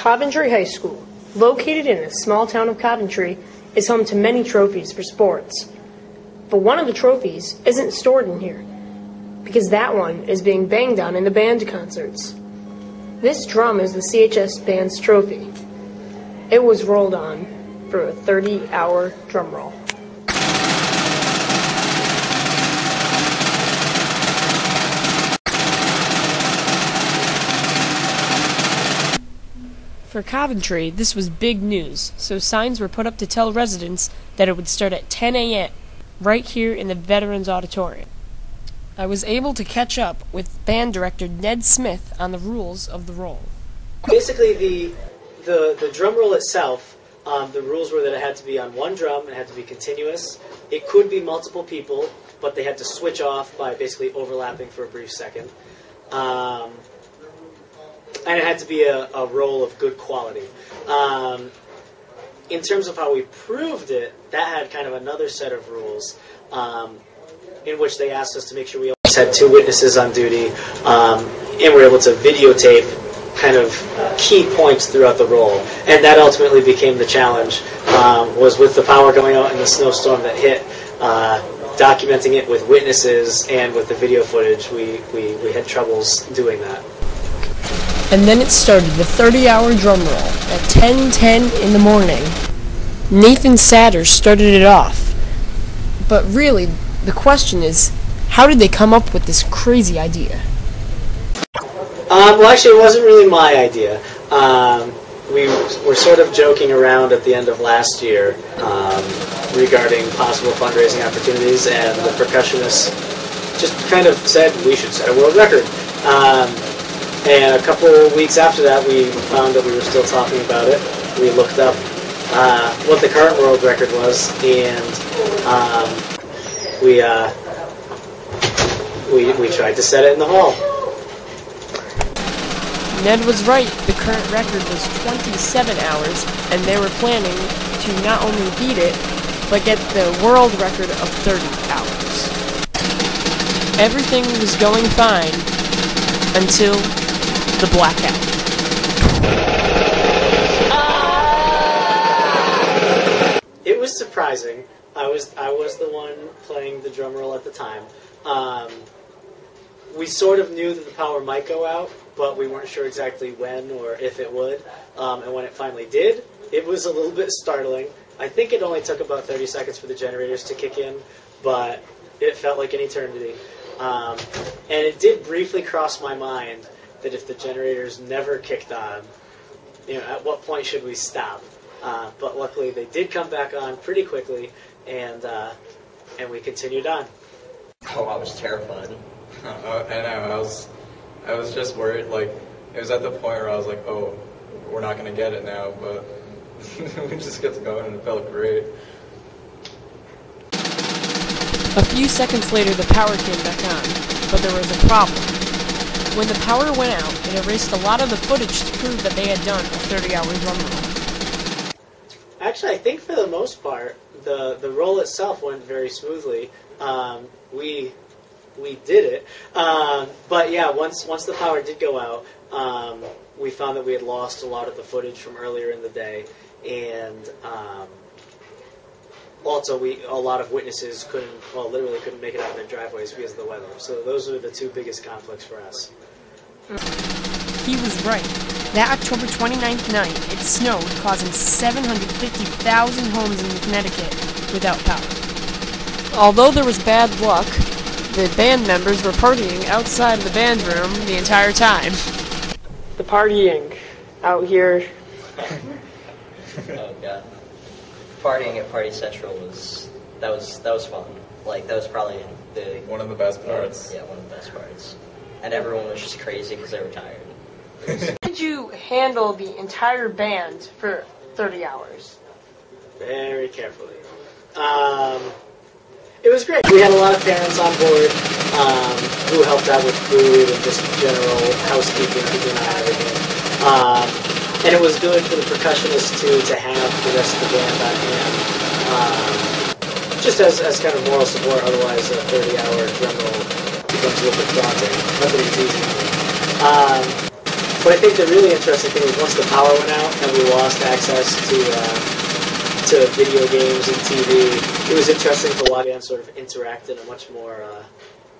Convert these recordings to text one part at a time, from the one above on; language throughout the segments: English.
Coventry High School, located in a small town of Coventry, is home to many trophies for sports. But one of the trophies isn't stored in here, because that one is being banged on in the band concerts. This drum is the CHS band's trophy. It was rolled on for a 30-hour drum roll. For Coventry, this was big news, so signs were put up to tell residents that it would start at 10 a.m. right here in the Veterans Auditorium. I was able to catch up with band director Ned Smith on the rules of the roll. Basically, the drum roll itself, the rules were that it had to be on one drum, it had to be continuous. It could be multiple people, but they had to switch off by basically overlapping for a brief second. And it had to be a roll of good quality. In terms of how we proved it, that had kind of another set of rules in which they asked us to make sure we always had 2 witnesses on duty, and were able to videotape kind of key points throughout the roll. And that ultimately became the challenge, was with the power going out and the snowstorm that hit, documenting it with witnesses and with the video footage, we had troubles doing that. And then it started, the 30-hour drum roll at 10:10 in the morning. Nathan Satter started it off. But really, the question is, how did they come up with this crazy idea? Well, actually, it wasn't really my idea. We were sort of joking around at the end of last year regarding possible fundraising opportunities, and the percussionist just kind of said we should set a world record. And a couple weeks after that, we found that we were still talking about it. We looked up what the current world record was, and we tried to set it in the hall. Ned was right. The current record was 27 hours, and they were planning to not only beat it, but get the world record of 30 hours. Everything was going fine until the blackout. It was surprising. I was the one playing the drum roll at the time. We sort of knew that the power might go out, but we weren't sure exactly when or if it would. And when it finally did, it was a little bit startling. I think it only took about 30 seconds for the generators to kick in, but it felt like an eternity. And it did briefly cross my mind that if the generators never kicked on, at what point should we stop? But luckily they did come back on pretty quickly, and we continued on. Oh, I was terrified. I know, I was just worried, like, it was at the point where I was like, oh, we're not going to get it now, but we just kept going and it felt great. A few seconds later, the power came back on, but there was a problem. When the power went out, it erased a lot of the footage to prove that they had done a 30-hour drum roll. Actually, I think for the most part, the roll itself went very smoothly. We did it, but yeah, once the power did go out, we found that we had lost a lot of the footage from earlier in the day, and also a lot of witnesses literally couldn't make it out of their driveways because of the weather. So those are the 2 biggest conflicts for us. He was right. That October 29th night, it snowed, causing 750,000 homes in Connecticut without power. Although there was bad luck, the band members were partying outside of the band room the entire time. The partying out here. Oh god. Partying at Party Central was fun. Like, that was probably one of the best parts. Yeah, one of the best parts. And everyone was just crazy because they were tired. How did you handle the entire band for 30 hours? Very carefully. It was great. We had a lot of parents on board who helped out with food and just general housekeeping, keeping an eye on everything. And it was good for the percussionists, too, to have the rest of the band on hand. Just as kind of moral support, otherwise a 30-hour drum roll becomes a little bit daunting. Nothing's easy. But I think the really interesting thing was once the power went out and we lost access to video games and TV, it was interesting to watch and sort of interact in a much more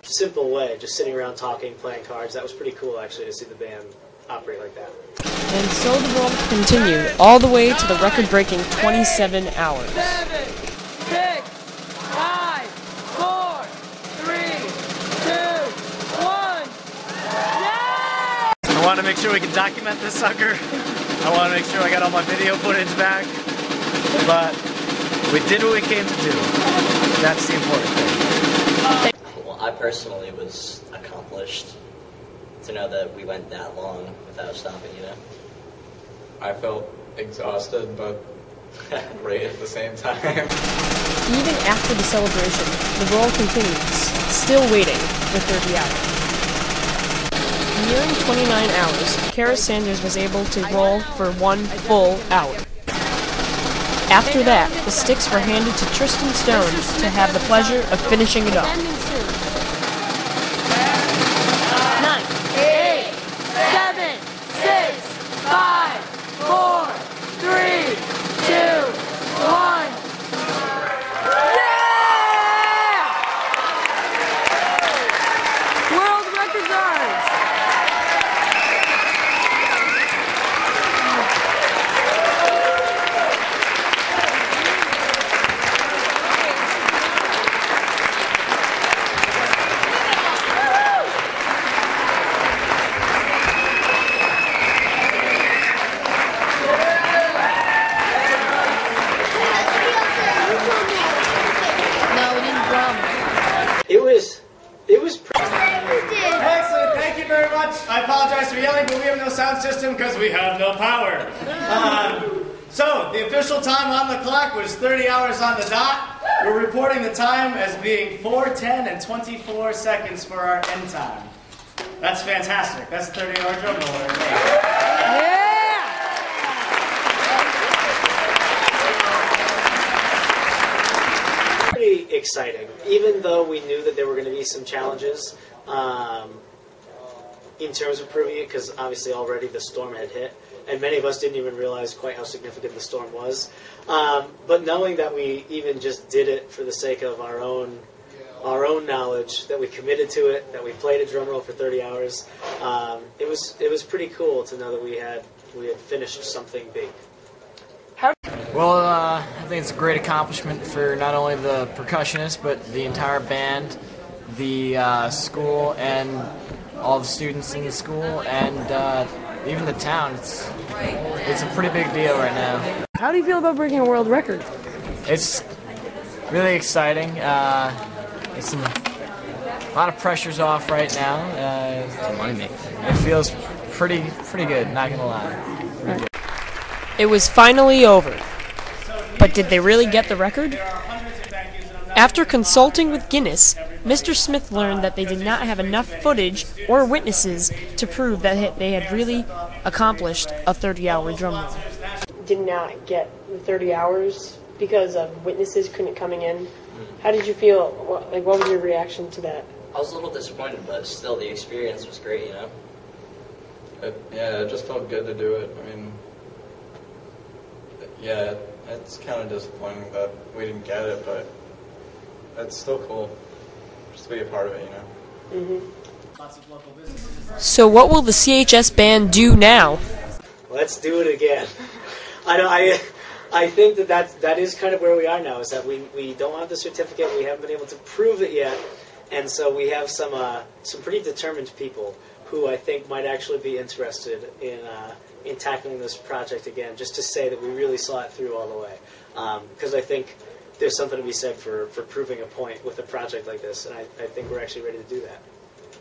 simple way, just sitting around talking, playing cards. That was pretty cool, actually, to see the band operate like that. And so the world continued all the way to the record-breaking 27 hours. 7, 6, 5, 4, 3, 2, 1. Yeah! I want to make sure we can document this sucker. I want to make sure I got all my video footage back. But we did what we came to do. That's the important thing. Well, I personally was accomplished to know that we went that long without stopping, you know? I felt exhausted, but great at the same time. Even after the celebration, the world continues, still waiting for 30 hours. Nearing 29 hours, Kara Sanders was able to roll for 1 full hour. After that, the sticks were handed to Tristan Stones to have the pleasure of finishing it off. 9, 8, 7, 6, 5, 4, 3, 2, 1. Yeah! World records ours. It was pretty. Excellent, thank you very much. I apologize for yelling, but we have no sound system because we have no power. So, the official time on the clock was 30 hours on the dot. We're reporting the time as being 4:10 and 24 seconds for our end time. That's fantastic. That's 30-hour drum roll. Pretty exciting, even though we knew that there were going to be some challenges in terms of proving it, because obviously already the storm had hit, and many of us didn't even realize quite how significant the storm was. But knowing that we even just did it for the sake of our own knowledge, that we committed to it, that we played a drum roll for 30 hours, it was pretty cool to know that we had finished something big. Well, I think it's a great accomplishment for not only the percussionist, but the entire band, the school, and all the students in the school, and even the town. It's a pretty big deal right now. How do you feel about breaking a world record? It's really exciting. A lot of pressure's off right now. It feels pretty good, not gonna lie. It was finally over. But did they really get the record? After consulting with Guinness, Mr. Smith learned that they did not have enough footage or witnesses to prove that they had really accomplished a 30-hour drum roll. Did not get the 30 hours because of witnesses couldn't coming in. How did you feel? What was your reaction to that? I was a little disappointed, but still the experience was great, you know? It just felt good to do it. I mean, yeah, it's kind of disappointing that we didn't get it, but it's still cool just to be a part of it, you know? Mm-hmm. So what will the CHS band do now? Let's do it again. I think that is kind of where we are now, is that we don't have the certificate, we haven't been able to prove it yet, and so we have some pretty determined people who I think might actually be interested in tackling this project again, just to say that we really saw it through all the way. Because I think there's something to be said for proving a point with a project like this, and I think we're actually ready to do that.